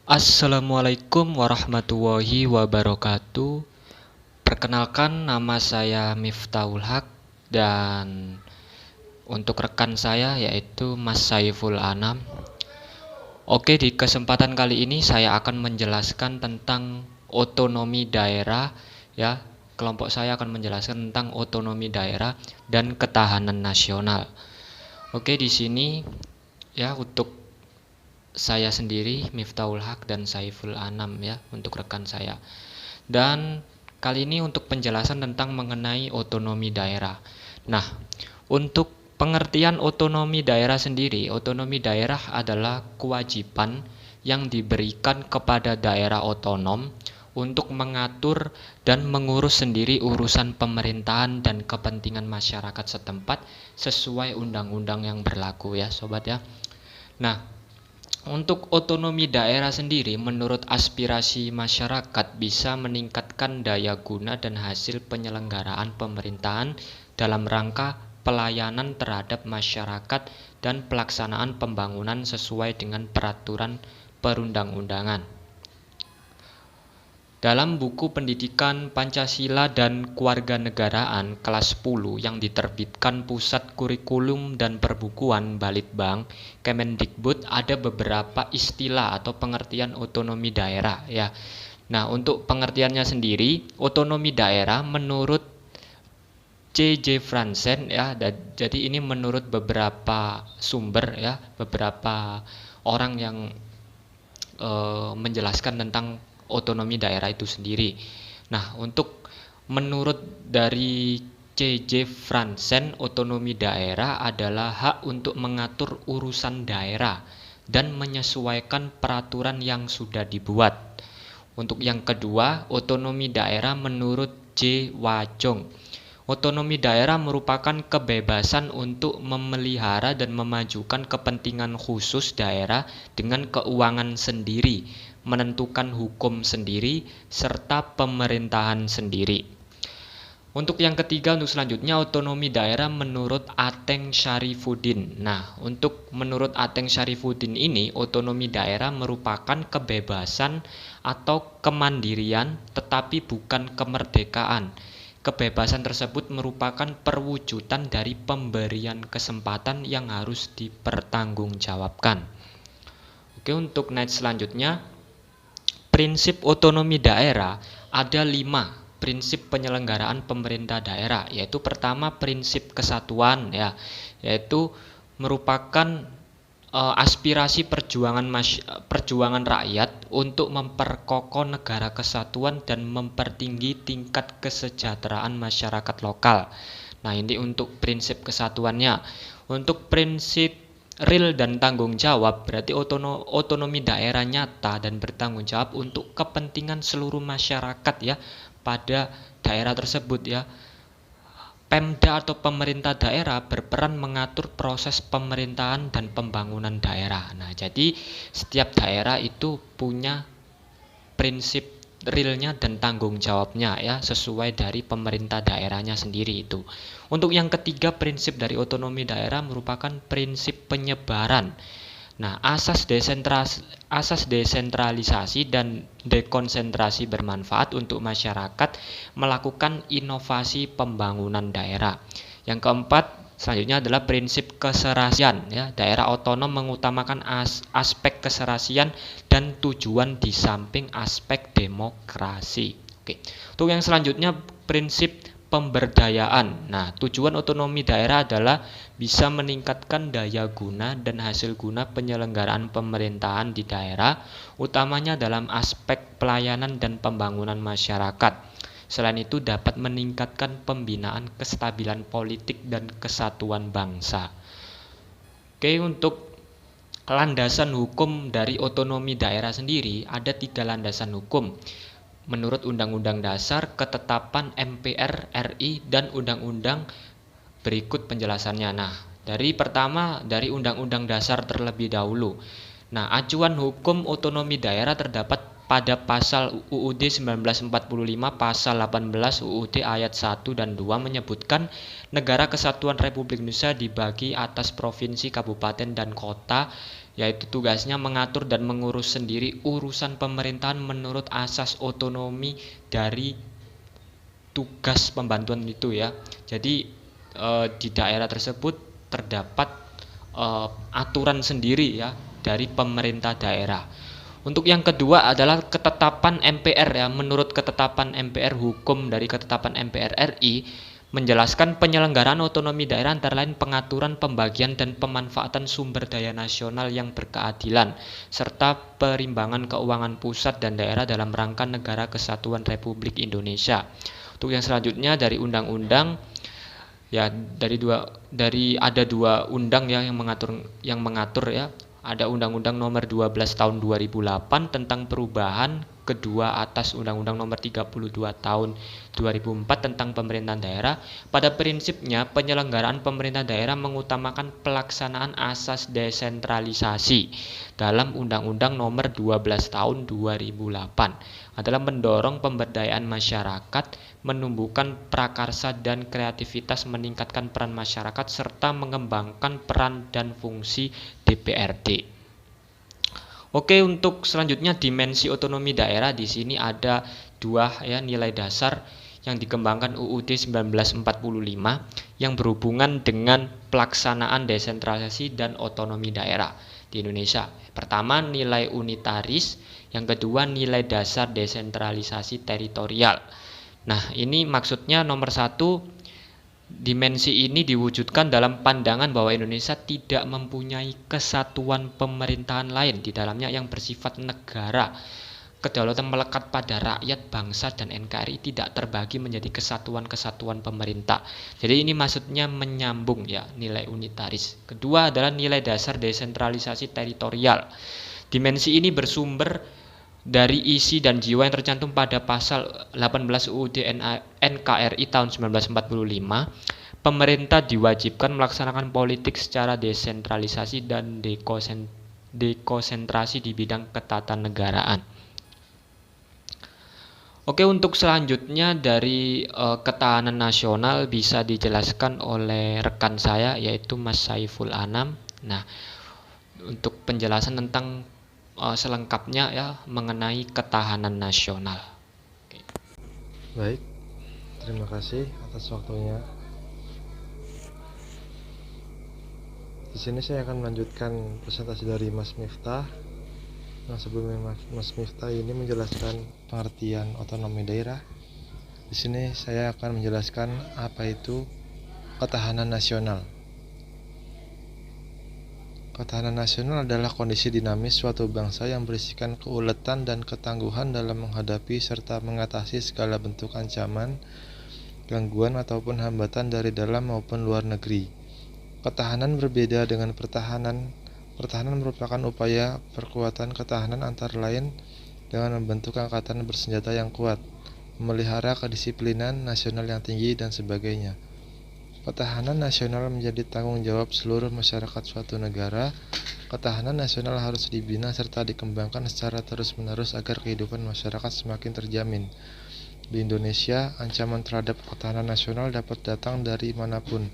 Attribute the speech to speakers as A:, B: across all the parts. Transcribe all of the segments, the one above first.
A: Assalamualaikum warahmatullahi wabarakatuh. Perkenalkan, nama saya Miftahul Haq dan untuk rekan saya yaitu Mas Saiful Anam. Oke, di kesempatan kali ini saya akan menjelaskan tentang otonomi daerah ya. Kelompok saya akan menjelaskan tentang otonomi daerah dan ketahanan nasional. Oke, di sini ya untuk saya sendiri Miftahul Haq dan Saiful Anam ya untuk rekan saya. Dan kali ini untuk penjelasan tentang mengenai otonomi daerah. Nah, untuk pengertian otonomi daerah sendiri, otonomi daerah adalah kewajiban yang diberikan kepada daerah otonom untuk mengatur dan mengurus sendiri urusan pemerintahan dan kepentingan masyarakat setempat sesuai undang-undang yang berlaku ya sobat ya. Nah, untuk otonomi daerah sendiri, menurut aspirasi masyarakat bisa meningkatkan daya guna dan hasil penyelenggaraan pemerintahan dalam rangka pelayanan terhadap masyarakat dan pelaksanaan pembangunan sesuai dengan peraturan perundang-undangan. Dalam buku pendidikan Pancasila dan Kewarganegaraan kelas 10 yang diterbitkan Pusat Kurikulum dan Perbukuan Balitbang Kemendikbud ada beberapa istilah atau pengertian otonomi daerah ya. Nah, untuk pengertiannya sendiri, otonomi daerah menurut C.J. Franzen ya, jadi ini menurut beberapa sumber ya, beberapa orang yang menjelaskan tentang otonomi daerah itu sendiri. Nah, untuk menurut dari C.J. Franzen, otonomi daerah adalah hak untuk mengatur urusan daerah dan menyesuaikan peraturan yang sudah dibuat. Untuk yang kedua, otonomi daerah menurut J. Wajong. Otonomi daerah merupakan kebebasan untuk memelihara dan memajukan kepentingan khusus daerah dengan keuangan sendiri, menentukan hukum sendiri, serta pemerintahan sendiri. Untuk yang ketiga, untuk selanjutnya otonomi daerah menurut Ateng Syarifuddin. Nah, untuk menurut Ateng Syarifuddin ini, otonomi daerah merupakan kebebasan atau kemandirian tetapi bukan kemerdekaan. Kebebasan tersebut merupakan perwujudan dari pemberian kesempatan yang harus dipertanggungjawabkan. Oke, untuk next selanjutnya, prinsip otonomi daerah ada 5 prinsip penyelenggaraan pemerintah daerah, yaitu pertama prinsip kesatuan ya, yaitu merupakan aspirasi perjuangan rakyat untuk memperkokoh negara kesatuan dan mempertinggi tingkat kesejahteraan masyarakat lokal. Nah, ini untuk prinsip kesatuannya. Untuk prinsip real dan tanggung jawab, berarti otonomi daerah nyata dan bertanggung jawab untuk kepentingan seluruh masyarakat ya pada daerah tersebut ya. Pemda atau pemerintah daerah berperan mengatur proses pemerintahan dan pembangunan daerah. Nah, jadi setiap daerah itu punya prinsip realnya dan tanggung jawabnya ya, sesuai dari pemerintah daerahnya sendiri itu. Untuk yang ketiga, prinsip dari otonomi daerah merupakan prinsip penyebaran. Nah, asas desentralisasi dan dekonsentrasi bermanfaat untuk masyarakat melakukan inovasi pembangunan daerah. Yang keempat, selanjutnya adalah prinsip keserasian ya. Daerah otonom mengutamakan aspek keserasian dan tujuan di samping aspek demokrasi. Oke. Untuk yang selanjutnya, prinsip pemberdayaan. Nah, tujuan otonomi daerah adalah bisa meningkatkan daya guna dan hasil guna penyelenggaraan pemerintahan di daerah, utamanya dalam aspek pelayanan dan pembangunan masyarakat. Selain itu dapat meningkatkan pembinaan kestabilan politik dan kesatuan bangsa. Oke, untuk landasan hukum dari otonomi daerah sendiri ada 3 landasan hukum. Menurut Undang-Undang Dasar, Ketetapan MPR RI, dan Undang-Undang berikut penjelasannya. Nah, pertama dari Undang-Undang Dasar terlebih dahulu. Nah, acuan hukum otonomi daerah terdapat pada pasal UUD 1945, pasal 18 UUD ayat 1 dan 2 menyebutkan Negara Kesatuan Republik Indonesia dibagi atas provinsi, kabupaten, dan kota yaitu tugasnya mengatur dan mengurus sendiri urusan pemerintahan menurut asas otonomi dari tugas pembantuan itu ya. Jadi di daerah tersebut terdapat aturan sendiri ya dari pemerintah daerah. Untuk yang kedua adalah ketetapan MPR ya. Menurut ketetapan MPR, hukum dari ketetapan MPR RI menjelaskan penyelenggaraan otonomi daerah antara lain pengaturan, pembagian, dan pemanfaatan sumber daya nasional yang berkeadilan, serta perimbangan keuangan pusat dan daerah dalam rangka negara kesatuan Republik Indonesia. Untuk yang selanjutnya dari undang-undang ya, ada dua undang ya yang mengatur ya. Ada Undang-Undang Nomor 12 Tahun 2008 tentang perubahan kedua atas Undang-Undang Nomor 32 Tahun 2004 tentang pemerintahan daerah. Pada prinsipnya penyelenggaraan pemerintah daerah mengutamakan pelaksanaan asas desentralisasi dalam Undang-Undang Nomor 12 Tahun 2008 adalah mendorong pemberdayaan masyarakat, menumbuhkan prakarsa dan kreativitas, meningkatkan peran masyarakat, serta mengembangkan peran dan fungsi DPRD. Oke, untuk selanjutnya dimensi otonomi daerah, di sini ada dua ya nilai dasar yang dikembangkan UUD 1945 yang berhubungan dengan pelaksanaan desentralisasi dan otonomi daerah di Indonesia. Pertama, nilai unitaris, yang kedua nilai dasar desentralisasi teritorial. Nah, ini maksudnya nomor satu, dimensi ini diwujudkan dalam pandangan bahwa Indonesia tidak mempunyai kesatuan pemerintahan lain di dalamnya yang bersifat negara. Kedaulatan melekat pada rakyat, bangsa, dan NKRI tidak terbagi menjadi kesatuan-kesatuan pemerintah. Jadi ini maksudnya menyambung ya nilai unitaris. Kedua adalah nilai dasar desentralisasi teritorial. Dimensi ini bersumber dari isi dan jiwa yang tercantum pada pasal 18 UUD NKRI tahun 1945, pemerintah diwajibkan melaksanakan politik secara desentralisasi dan dekonsentrasi di bidang ketatanegaraan. Oke, untuk selanjutnya dari ketahanan nasional bisa dijelaskan oleh rekan saya yaitu Mas Saiful Anam. Nah, untuk penjelasan tentang selengkapnya ya mengenai ketahanan nasional. Oke.
B: Baik, terima kasih atas waktunya. Di sini saya akan melanjutkan presentasi dari Mas Miftah. Nah, sebelumnya Mas Miftah ini menjelaskan pengertian otonomi daerah. Di sini saya akan menjelaskan apa itu ketahanan nasional. Ketahanan nasional adalah kondisi dinamis suatu bangsa yang berisikan keuletan dan ketangguhan dalam menghadapi serta mengatasi segala bentuk ancaman, gangguan ataupun hambatan dari dalam maupun luar negeri. Ketahanan berbeda dengan pertahanan. Pertahanan merupakan upaya perkuatan ketahanan antara lain dengan membentuk angkatan bersenjata yang kuat, memelihara kedisiplinan nasional yang tinggi, dan sebagainya. Ketahanan nasional menjadi tanggung jawab seluruh masyarakat suatu negara. Ketahanan nasional harus dibina serta dikembangkan secara terus-menerus agar kehidupan masyarakat semakin terjamin. Di Indonesia, ancaman terhadap ketahanan nasional dapat datang dari manapun,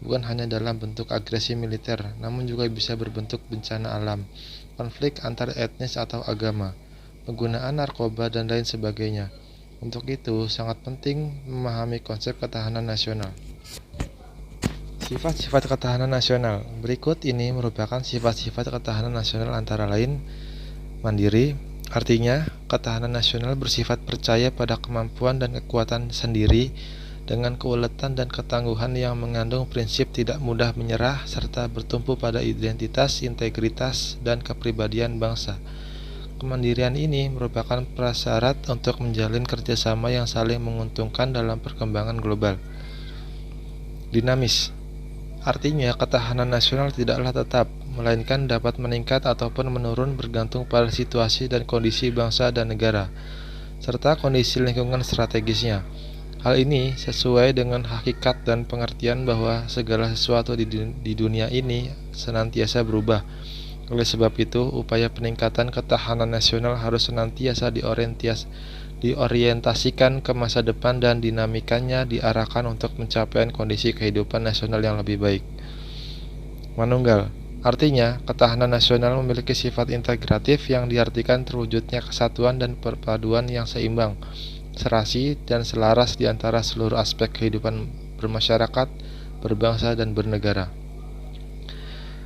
B: bukan hanya dalam bentuk agresi militer, namun juga bisa berbentuk bencana alam, konflik antar etnis atau agama, penggunaan narkoba, dan lain sebagainya. Untuk itu, sangat penting memahami konsep ketahanan nasional. Sifat-sifat ketahanan nasional. Berikut ini merupakan sifat-sifat ketahanan nasional antara lain: mandiri, artinya ketahanan nasional bersifat percaya pada kemampuan dan kekuatan sendiri dengan keuletan dan ketangguhan yang mengandung prinsip tidak mudah menyerah serta bertumpu pada identitas, integritas, dan kepribadian bangsa. Kemandirian ini merupakan prasyarat untuk menjalin kerjasama yang saling menguntungkan dalam perkembangan global. Dinamis, artinya ketahanan nasional tidaklah tetap, melainkan dapat meningkat ataupun menurun bergantung pada situasi dan kondisi bangsa dan negara, serta kondisi lingkungan strategisnya. Hal ini sesuai dengan hakikat dan pengertian bahwa segala sesuatu di dunia ini senantiasa berubah. Oleh sebab itu, upaya peningkatan ketahanan nasional harus senantiasa diorientasikan ke masa depan dan dinamikanya diarahkan untuk pencapaian kondisi kehidupan nasional yang lebih baik. Manunggal, Artinya, ketahanan nasional memiliki sifat integratif yang diartikan terwujudnya kesatuan dan perpaduan yang seimbang, serasi, dan selaras di antara seluruh aspek kehidupan bermasyarakat, berbangsa, dan bernegara.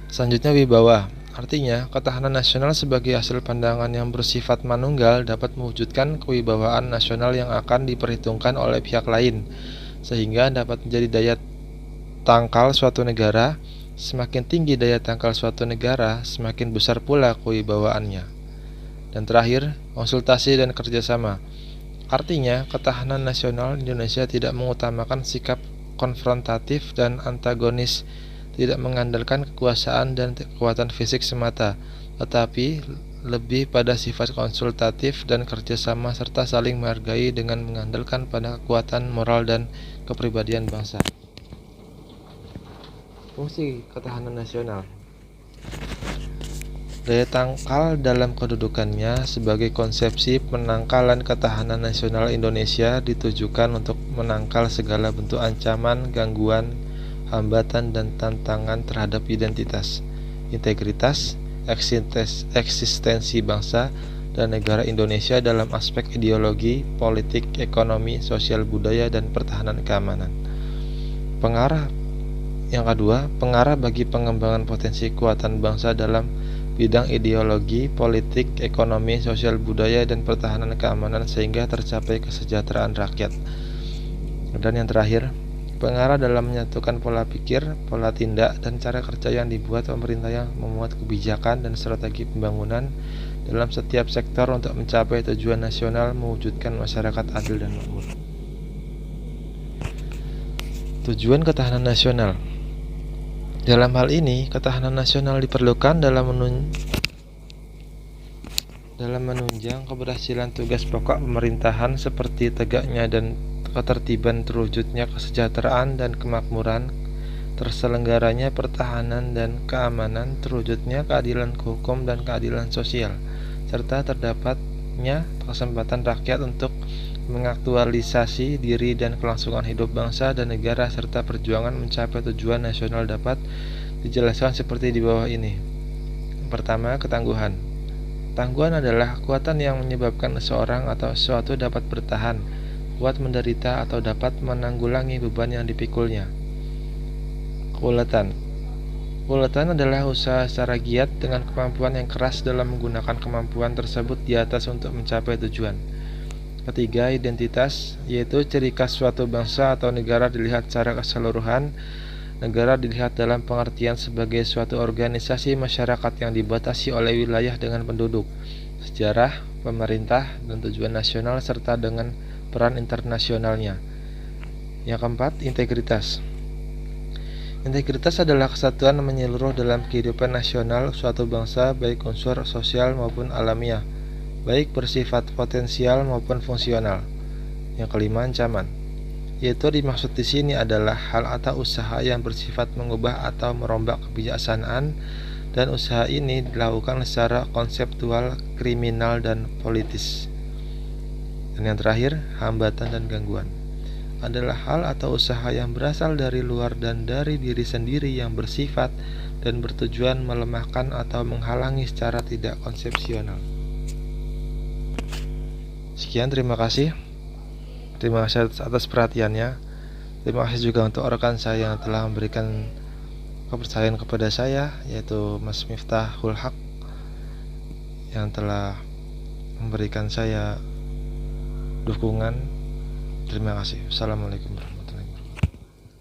B: Selanjutnya wibawa. Artinya, ketahanan nasional sebagai hasil pandangan yang bersifat manunggal dapat mewujudkan kewibawaan nasional yang akan diperhitungkan oleh pihak lain, sehingga dapat menjadi daya tangkal suatu negara. Semakin tinggi daya tangkal suatu negara, semakin besar pula kewibawaannya. Dan terakhir, konsultasi dan kerjasama. Artinya, ketahanan nasional Indonesia tidak mengutamakan sikap konfrontatif dan antagonis, tidak mengandalkan kekuasaan dan kekuatan fisik semata, tetapi lebih pada sifat konsultatif dan kerjasama serta saling menghargai dengan mengandalkan pada kekuatan moral dan kepribadian bangsa. Fungsi ketahanan nasional. Daya tangkal dalam kedudukannya sebagai konsepsi penangkalan ketahanan nasional Indonesia ditujukan untuk menangkal segala bentuk ancaman, gangguan, hambatan, dan tantangan terhadap identitas, integritas, eksistensi bangsa dan negara Indonesia dalam aspek ideologi, politik, ekonomi, sosial budaya, dan pertahanan keamanan. Yang kedua, pengarah bagi pengembangan potensi kekuatan bangsa dalam bidang ideologi, politik, ekonomi, sosial budaya, dan pertahanan keamanan sehingga tercapai kesejahteraan rakyat. Dan yang terakhir, pengarah dalam menyatukan pola pikir, pola tindak, dan cara kerja yang dibuat pemerintah yang memuat kebijakan dan strategi pembangunan dalam setiap sektor untuk mencapai tujuan nasional mewujudkan masyarakat adil dan makmur. Tujuan ketahanan nasional. Dalam hal ini, ketahanan nasional diperlukan dalam menunjang keberhasilan tugas pokok pemerintahan seperti tegaknya dan ketertiban, terwujudnya kesejahteraan dan kemakmuran, terselenggaranya pertahanan dan keamanan, terwujudnya keadilan hukum dan keadilan sosial, serta terdapatnya kesempatan rakyat untuk mengaktualisasi diri dan kelangsungan hidup bangsa dan negara serta perjuangan mencapai tujuan nasional dapat dijelaskan seperti di bawah ini. Pertama, ketangguhan. Tangguhan adalah kekuatan yang menyebabkan seseorang atau sesuatu dapat bertahan, kuat menderita atau dapat menanggulangi beban yang dipikulnya. Keuletan. Keuletan adalah usaha secara giat dengan kemampuan yang keras dalam menggunakan kemampuan tersebut di atas untuk mencapai tujuan. Ketiga, identitas, yaitu ciri khas suatu bangsa atau negara dilihat secara keseluruhan. Negara dilihat dalam pengertian sebagai suatu organisasi masyarakat yang dibatasi oleh wilayah dengan penduduk, sejarah, pemerintah, dan tujuan nasional serta dengan peran internasionalnya. Yang keempat, integritas. Integritas adalah kesatuan menyeluruh dalam kehidupan nasional suatu bangsa baik unsur sosial maupun alamiah, baik bersifat potensial maupun fungsional. Yang kelima, ancaman, yaitu dimaksud di sini adalah hal atau usaha yang bersifat mengubah atau merombak kebijaksanaan, dan usaha ini dilakukan secara konseptual, kriminal, dan politis. Dan yang terakhir, hambatan dan gangguan, adalah hal atau usaha yang berasal dari luar dan dari diri sendiri yang bersifat dan bertujuan melemahkan atau menghalangi secara tidak konsepsional. Sekian, terima kasih. Terima kasih atas perhatiannya. Terima kasih juga untuk rekan saya yang telah memberikan kepercayaan kepada saya, yaitu Mas Miftahul Haq, yang telah memberikan saya dukungan. Terima kasih. Assalamualaikum warahmatullahi wabarakatuh.